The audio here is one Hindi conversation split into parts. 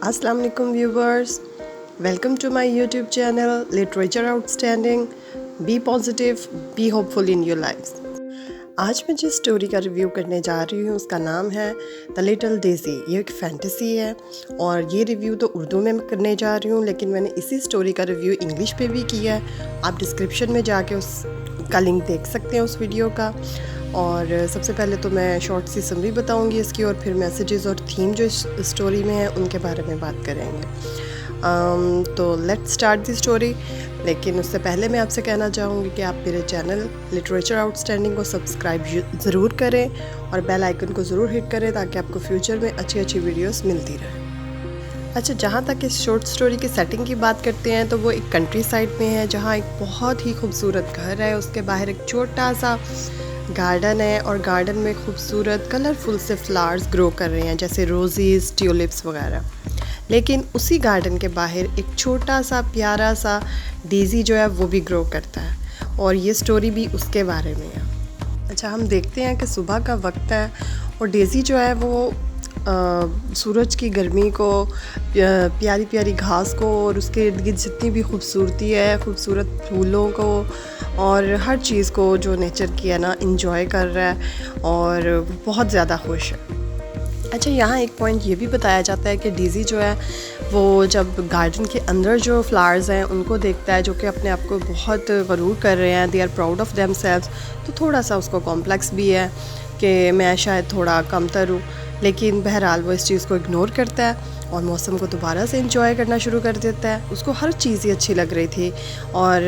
अस्सलाम वालेकुम viewers, welcome to my YouTube channel literature outstanding. Be positive, be hopeful in your life. आज मैं जिस स्टोरी का रिव्यू करने जा रही हूँ उसका नाम है द लिटिल डेज़ी। ये एक फैंटेसी है और ये रिव्यू तो उर्दू में करने जा रही हूँ, लेकिन मैंने इसी स्टोरी का रिव्यू इंग्लिश पे भी किया है। आप डिस्क्रिप्शन में जाके उसका लिंक देख सकते हैं उस वीडियो का। और सबसे पहले तो मैं शॉर्ट सी समरी बताऊंगी इसकी, और फिर मैसेजेस और थीम जो इस स्टोरी में है उनके बारे में बात करेंगे। तो लेट्स स्टार्ट दी स्टोरी। लेकिन उससे पहले मैं आपसे कहना चाहूँगी कि आप मेरे चैनल लिटरेचर आउटस्टैंडिंग को सब्सक्राइब ज़रूर करें और बेल आइकन को ज़रूर हिट करें ताकि आपको फ्यूचर में अच्छी अच्छी वीडियोस मिलती रहे। अच्छा, जहाँ तक इस शॉर्ट स्टोरी की सेटिंग की बात करते हैं तो वो एक कंट्री साइड में है, जहाँ एक बहुत ही खूबसूरत घर है। उसके बाहर एक छोटा सा गार्डन है और गार्डन में खूबसूरत कलरफुल से फ्लावर्स ग्रो कर रहे हैं, जैसे रोज़ीज़, ट्यूलिप्स वगैरह। लेकिन उसी गार्डन के बाहर एक छोटा सा प्यारा सा डेज़ी जो है वो भी ग्रो करता है, और ये स्टोरी भी उसके बारे में है। अच्छा, हम देखते हैं कि सुबह का वक्त है और डेज़ी जो है वो सूरज की गर्मी को, प्यारी प्यारी घास को और उसके इर्द गिर्द जितनी भी खूबसूरती है, खूबसूरत फूलों को और हर चीज़ को जो नेचर की है ना, इंजॉय कर रहा है और बहुत ज़्यादा खुश है। अच्छा, यहाँ एक पॉइंट ये भी बताया जाता है कि डेज़ी जो है वो जब गार्डन के अंदर जो फ्लावर्स हैं उनको देखता है, जो कि अपने आप को बहुत गरूर कर रहे हैं, they are proud of themselves, तो थोड़ा सा उसको कॉम्प्लेक्स भी है कि मैं शायद थोड़ा कमतर हूँ। लेकिन बहरहाल वो इस चीज़ को इग्नोर करता है और मौसम को दोबारा से एंजॉय करना शुरू कर देता है। उसको हर चीज़ ही अच्छी लग रही थी, और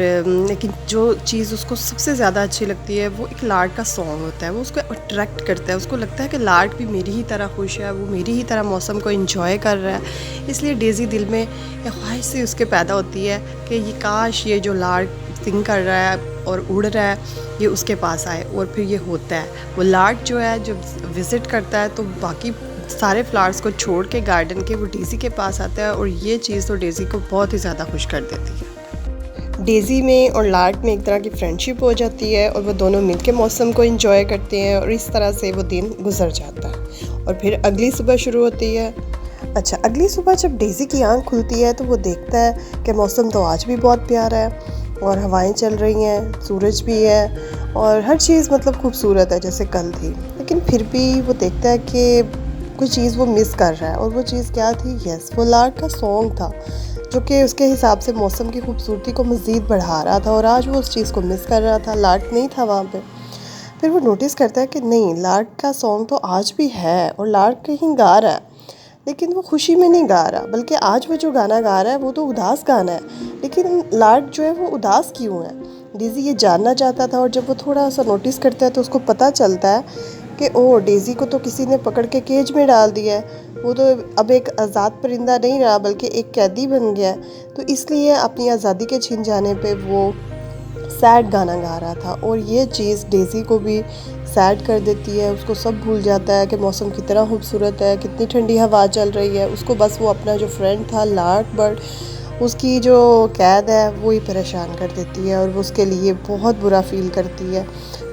लेकिन जो चीज़ उसको सबसे ज़्यादा अच्छी लगती है वो एक लार्क का सॉन्ग होता है। वो उसको अट्रैक्ट करता है, उसको लगता है कि लार्क भी मेरी ही तरह खुश है, वो मेरी ही तरह मौसम को एंजॉय कर रहा है। इसलिए डेज़ी दिल में एक ख्वाहिश से उसके पैदा होती है कि ये काश ये जो लार्क सिंग कर रहा है और उड़ रहा है ये उसके पास आए। और फिर ये होता है, वो लार्क जो है जब विज़िट करता है तो बाकी सारे फ्लावर्स को छोड़ के गार्डन के वो डेज़ी के पास आता है, और ये चीज़ तो डेज़ी को बहुत ही ज़्यादा खुश कर देती है। डेज़ी में और लार्क में एक तरह की फ्रेंडशिप हो जाती है और वो दोनों मिलके मौसम को एंजॉय करते हैं, और इस तरह से वो दिन गुजर जाता है और फिर अगली सुबह शुरू होती है। अच्छा, अगली सुबह जब डेज़ी की आँख खुलती है तो वो देखता है कि मौसम तो आज भी बहुत प्यारा है और हवाएं चल रही हैं, सूरज भी है और हर चीज़ मतलब खूबसूरत है जैसे कल थी। लेकिन फिर भी वो देखता है कि कुछ चीज़ वो मिस कर रहा है, और वो चीज़ क्या थी? यस, वो लार्क का सॉन्ग था, जो कि उसके हिसाब से मौसम की खूबसूरती को मज़ीद बढ़ा रहा था, और आज वो उस चीज़ को मिस कर रहा था। लार्क नहीं था वहाँ पे। फिर वो नोटिस करता है कि नहीं, लार्क का सॉन्ग तो आज भी है और लार्क कहीं गा रहा है, लेकिन वो खुशी में नहीं गा रहा, बल्कि आज वो जो गाना गा रहा है वो तो उदास गाना है। लेकिन लार्क जो है वो उदास क्यों है? डेज़ी ये जानना चाहता था, और जब वो थोड़ा सा नोटिस करता है तो उसको पता चलता है कि ओह, डेज़ी को तो किसी ने पकड़ के केज में डाल दिया है। वो तो अब एक आज़ाद परिंदा नहीं रहा बल्कि एक कैदी बन गया है। तो इसलिए अपनी आज़ादी के छिन जाने पे वो सैड गाना गा रहा था, और ये चीज़ डेज़ी को भी सैड कर देती है। उसको सब भूल जाता है कि मौसम कितना खूबसूरत है, कितनी ठंडी हवा चल रही है। उसको बस वो अपना जो फ्रेंड था लार्क बर्ड, उसकी जो कैद है वो ही परेशान कर देती है, और वो उसके लिए बहुत बुरा फील करती है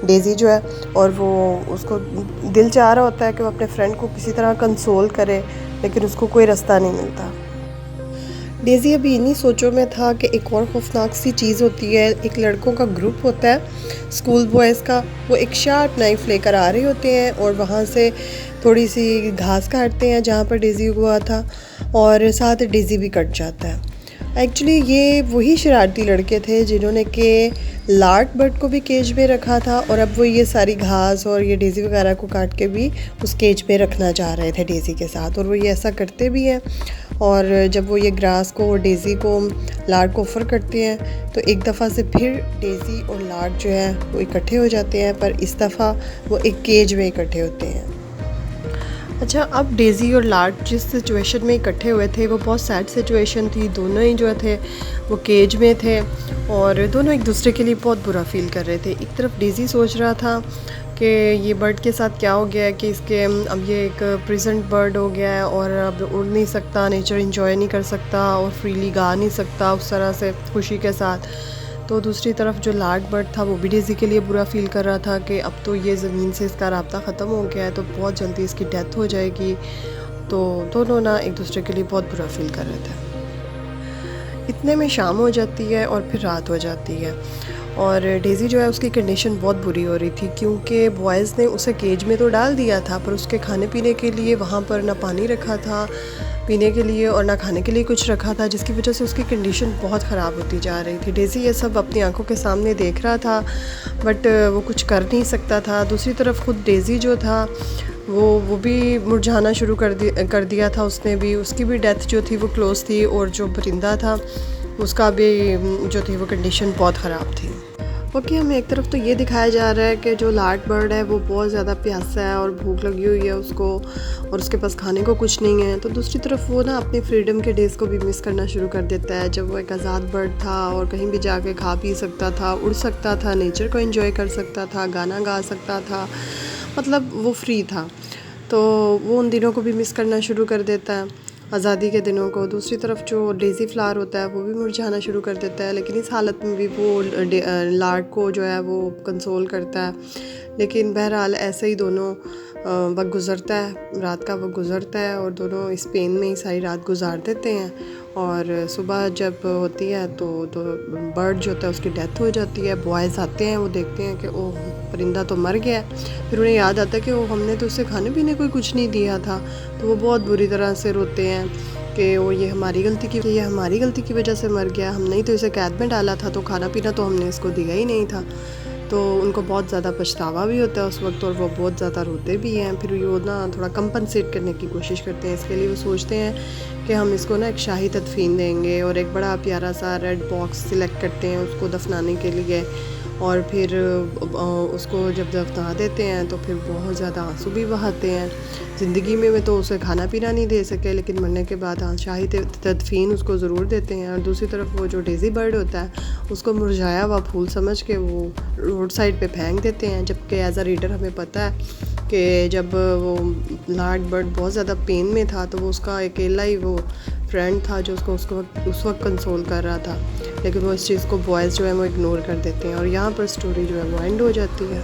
डेज़ी जो है। और वो उसको दिल चाह रहा होता है कि वो अपने फ्रेंड को किसी तरह कंसोल करे, लेकिन उसको कोई रास्ता नहीं मिलता। डेज़ी अभी इन्हीं सोचों में था कि एक और खौफनाक सी चीज़ होती है। एक लड़कों का ग्रुप होता है स्कूल बॉयज़ का, वो एक शार्प नाइफ़ लेकर आ रहे होते हैं और वहाँ से थोड़ी सी घास काटते हैं जहाँ पर डेज़ी हुआ था, और साथ डेज़ी भी कट जाता है। एक्चुअली ये वही शरारती लड़के थे जिन्होंने कि लार्क बर्ड को भी केज में रखा था, और अब वो ये सारी घास और ये डेज़ी वगैरह को काट के भी उस केज में रखना चाह रहे थे डेज़ी के साथ, और वो ये ऐसा करते भी हैं। और जब वो ये ग्रास को और डेज़ी को लार्क को ऑफ़र करते हैं तो एक दफ़ा से फिर डेज़ी और लार्क जो है वो इकट्ठे हो जाते हैं, पर इस दफ़ा वो एक केज में इकट्ठे होते हैं। अच्छा, अब डेज़ी और लार्क जिस सिचुएशन में इकट्ठे हुए थे वो बहुत सैड सिचुएशन थी। दोनों ही जो थे वो केज में थे और दोनों एक दूसरे के लिए बहुत बुरा फील कर रहे थे। एक तरफ डेज़ी सोच रहा था कि ये बर्ड के साथ क्या हो गया है कि इसके अब ये एक प्रेजेंट बर्ड हो गया है और अब उड़ नहीं सकता, नेचर एंजॉय नहीं कर सकता और फ्रीली गा नहीं सकता उस तरह से खुशी के साथ। तो दूसरी तरफ जो लार्क बर्ड था वो भी डेज़ी के लिए बुरा फील कर रहा था कि अब तो ये ज़मीन से इसका राब्ता ख़त्म हो गया है, तो बहुत जल्दी इसकी डेथ हो जाएगी। तो दोनों ना एक दूसरे के लिए बहुत बुरा फील कर रहे थे। इतने में शाम हो जाती है और फिर रात हो जाती है और डेज़ी जो है उसकी कंडीशन बहुत बुरी हो रही थी, क्योंकि बॉयज़ ने उसे केज में तो डाल दिया था पर उसके खाने पीने के लिए वहाँ पर ना पानी रखा था पीने के लिए और ना खाने के लिए कुछ रखा था, जिसकी वजह से उसकी कंडीशन बहुत ख़राब होती जा रही थी। डेज़ी ये सब अपनी आंखों के सामने देख रहा था बट वो कुछ कर नहीं सकता था। दूसरी तरफ खुद डेज़ी जो था वो भी मुरझाना शुरू कर दिया था। उसने भी, उसकी भी डेथ जो थी वो क्लोज़ थी और जो परिंदा था उसका भी जो थी वो कंडीशन बहुत ख़राब थी। ओके, हमें एक तरफ तो ये दिखाया जा रहा है कि जो लार्ड बर्ड है वो बहुत ज़्यादा प्यासा है और भूख लगी हुई है उसको और उसके पास खाने को कुछ नहीं है। तो दूसरी तरफ वो ना अपने फ्रीडम के डेज़ को भी मिस करना शुरू कर देता है, जब वो एक आज़ाद बर्ड था और कहीं भी जाके खा पी सकता था, उड़ सकता था, नेचर को एंजॉय कर सकता था, गाना गा सकता था, मतलब वो फ्री था। तो वो उन दिनों को भी मिस करना शुरू कर देता है, आज़ादी के दिनों को। दूसरी तरफ जो डेज़ी फ्लावर होता है वो भी मुरझाना शुरू कर देता है, लेकिन इस हालत में भी वो लार्ड को जो है वो कंसोल करता है। लेकिन बहरहाल ऐसे ही दोनों वक्त गुज़रता है, रात का वक्त गुज़रता है और दोनों इस पेन में ही सारी रात गुजार देते हैं। और सुबह जब होती है तो बर्ड जो होता है उसकी डेथ हो जाती है। बॉयज़ आते हैं, वो देखते हैं कि ओह परिंदा तो मर गया है। फिर उन्हें याद आता है कि ओह हमने तो उसे खाने पीने को कुछ नहीं दिया था। तो वो बहुत बुरी तरह से रोते हैं कि वो ये हमारी गलती की वजह से मर गया, हमने ही तो इसे कैद में डाला था, तो खाना पीना तो हमने इसको दिया ही नहीं था। तो उनको बहुत ज़्यादा पछतावा भी होता है उस वक्त और वो बहुत ज़्यादा रोते भी हैं। फिर वो ना थोड़ा कंपनसेट करने की कोशिश करते हैं। इसके लिए वो सोचते हैं कि हम इसको ना एक शाही तदफीन देंगे और एक बड़ा प्यारा सा रेड बॉक्स सिलेक्ट करते हैं उसको दफनाने के लिए। और फिर उसको जब दफना देते हैं तो फिर बहुत ज़्यादा आंसू भी बहाते हैं। ज़िंदगी में तो उसे खाना पीना नहीं दे सके, लेकिन मरने के बाद शाही तदफीन उसको ज़रूर देते हैं। और दूसरी तरफ वो जो डेज़ी बर्ड होता है उसको मुरझाया हुआ फूल समझ के वो रोड साइड पे फेंक देते हैं। जबकि एज अ रीडर हमें पता है कि जब वो लार्ड बर्ड बहुत ज़्यादा पेन में था तो वो उसका अकेला ही वो फ्रेंड था जो उसको उस वक्त कंसोल कर रहा था, लेकिन वो इस चीज़ को बॉयज़ जो है वो इग्नोर कर देते हैं और यहाँ पर स्टोरी जो है वो एंड हो जाती है।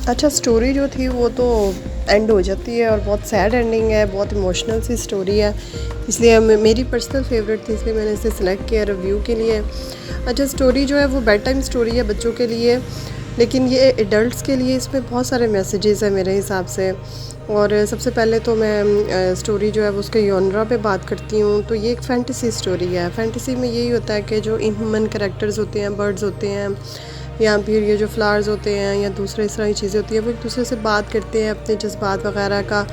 अच्छा, स्टोरी जो थी वो तो एंड हो जाती है और बहुत सैड एंडिंग है, बहुत इमोशनल सी स्टोरी है, इसलिए मेरी पर्सनल फेवरेट थी, इसलिए मैंने इसे सिलेक्ट किया रिव्यू के लिए। अच्छा, स्टोरी जो है वो बेड टाइम स्टोरी है बच्चों के लिए, लेकिन ये एडल्ट्स के लिए इसमें बहुत सारे मैसेजेस हैं मेरे हिसाब से। और सबसे पहले तो मैं स्टोरी जो है वो उसके जॉनरा पे बात करती हूँ। तो ये एक फ़ैंटेसी स्टोरी है। फ़ैंटेसी में यही होता है कि जो इनह्यूमन कैरेक्टर्स होते हैं, बर्ड्स होते हैं या फिर ये जो फ्लावर्स होते हैं या दूसरे इस तरह की चीज़ें होती हैं, वो एक दूसरे से बात करते हैं, अपने जज्बात वगैरह का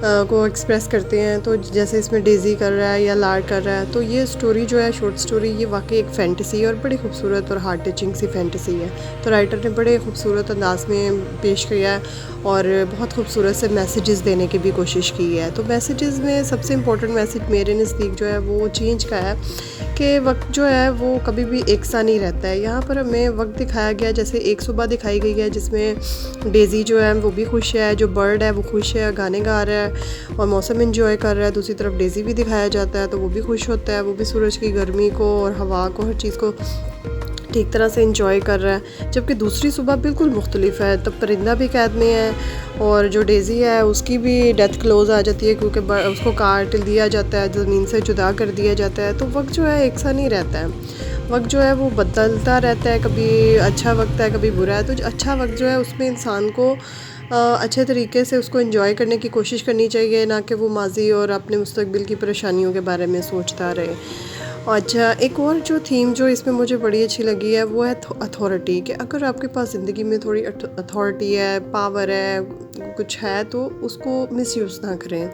को एक्सप्रेस करते हैं। तो जैसे इसमें डेज़ी कर रहा है या लार्ड कर रहा है। तो ये स्टोरी जो है, शॉर्ट स्टोरी, ये वाकई एक फ़ैंटेसी है और बड़ी खूबसूरत और हार्ट टचिंग सी फ़ैंटेसी है। तो राइटर ने बड़े खूबसूरत अंदाज में पेश किया है और बहुत खूबसूरत से मैसेजेस देने की भी कोशिश की है। तो मैसेजेस में सबसे इम्पोर्टेंट मैसेज मेरे नज़दीक जो है वो चेंज का है कि वक्त जो है वो कभी भी एक सा नहीं रहता है। यहाँ पर हमें वक्त दिखाया गया, जैसे एक सुबह दिखाई गई है जिसमें डेज़ी जो है वो भी खुश है, जो बर्ड है वो खुश है, गाने गा रहा है और मौसम एंजॉय कर रहा है। दूसरी तरफ डेज़ी भी दिखाया जाता है तो वो भी खुश होता है, वो भी सूरज की गर्मी को और हवा को, हर चीज़ को ठीक तरह से इंजॉय कर रहा है। जबकि दूसरी सुबह बिल्कुल मुख्तलिफ है, तब परिंदा भी कैद में है और जो डेज़ी है उसकी भी डेथ क्लोज आ जाती है क्योंकि उसको काट दिया जाता है, ज़मीन से जुदा कर दिया जाता है। तो वक्त जो है एक सा नहीं रहता है, वक्त जो है वो बदलता रहता है, कभी अच्छा वक्त है कभी बुरा है। तो अच्छा वक्त जो है उसमें इंसान को अच्छे तरीके से उसको एंजॉय करने की कोशिश करनी चाहिए, ना कि वो माजी और अपने मुस्तकबिल की परेशानियों के बारे में सोचता रहे। अच्छा, एक और जो थीम जो इसमें मुझे बड़ी अच्छी लगी है वो है अथॉरिटी, कि अगर आपके पास ज़िंदगी में थोड़ी अथॉरिटी है, पावर है, कुछ है, तो उसको मिसयूज़ ना करें,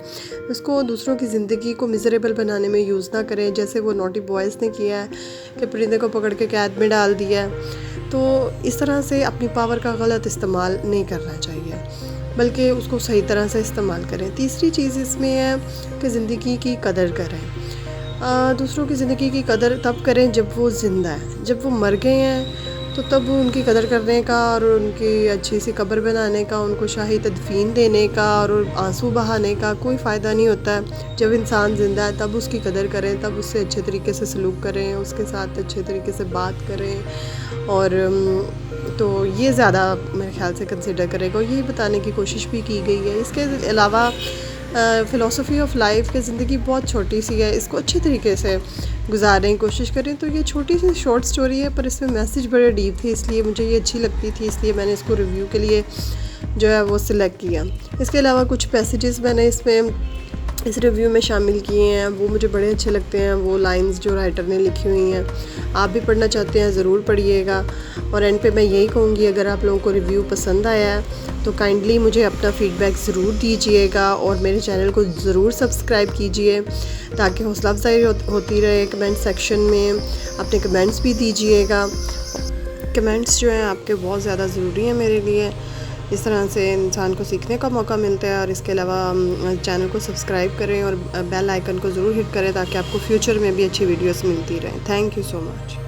उसको दूसरों की ज़िंदगी को मिज़रेबल बनाने में यूज़ ना करें, जैसे वो नॉटी बॉयज़ ने किया है कि परिंदे को पकड़ के कैद में डाल दिया है। तो इस तरह से अपनी पावर का गलत इस्तेमाल नहीं करना चाहिए, बल्कि उसको सही तरह से इस्तेमाल करें। तीसरी चीज़ इसमें है कि ज़िंदगी की कदर करें। दूसरों की ज़िंदगी की कदर तब करें जब वो ज़िंदा है, जब वो मर गए हैं तो तब उनकी कदर करने का और उनकी अच्छी सी कब्र बनाने का, उनको शाही तदफीन देने का और आंसू बहाने का कोई फ़ायदा नहीं होता है। जब इंसान ज़िंदा है तब उसकी कदर करें, तब उससे अच्छे तरीके से सलूक करें, उसके साथ अच्छे तरीके से बात करें। और तो ये ज़्यादा मेरे ख़्याल से कंसिडर करेगा और यही बताने की कोशिश भी की गई है। इसके अलावा फ़िलासफ़ी ऑफ लाइफ कि ज़िंदगी बहुत छोटी सी है, इसको अच्छे तरीके से गुजारने की कोशिश करें। तो ये छोटी सी शॉर्ट स्टोरी है पर इसमें मैसेज बड़े डीप थे, इसलिए मुझे ये अच्छी लगती थी, इसलिए मैंने इसको रिव्यू के लिए जो है वो सिलेक्ट किया। इसके अलावा कुछ पैसेजेस मैंने इसमें इस रिव्यू में शामिल किए हैं, वो मुझे बड़े अच्छे लगते हैं, वो लाइंस जो राइटर ने लिखी हुई हैं। आप भी पढ़ना चाहते हैं ज़रूर पढ़िएगा। और एंड पे मैं यही कहूँगी, अगर आप लोगों को रिव्यू पसंद आया है तो काइंडली मुझे अपना फ़ीडबैक ज़रूर दीजिएगा और मेरे चैनल को ज़रूर सब्सक्राइब कीजिए ताकि हौसला अफजाई होती रहे। कमेंट सेक्शन में अपने कमेंट्स भी दीजिएगा। कमेंट्स जो हैं आपके बहुत ज़्यादा ज़रूरी हैं मेरे लिए, इस तरह से इंसान को सीखने का मौका मिलता है। और इसके अलावा चैनल को सब्सक्राइब करें और बेल आइकन को ज़रूर हिट करें ताकि आपको फ्यूचर में भी अच्छी वीडियोस मिलती रहें। Thank you so much.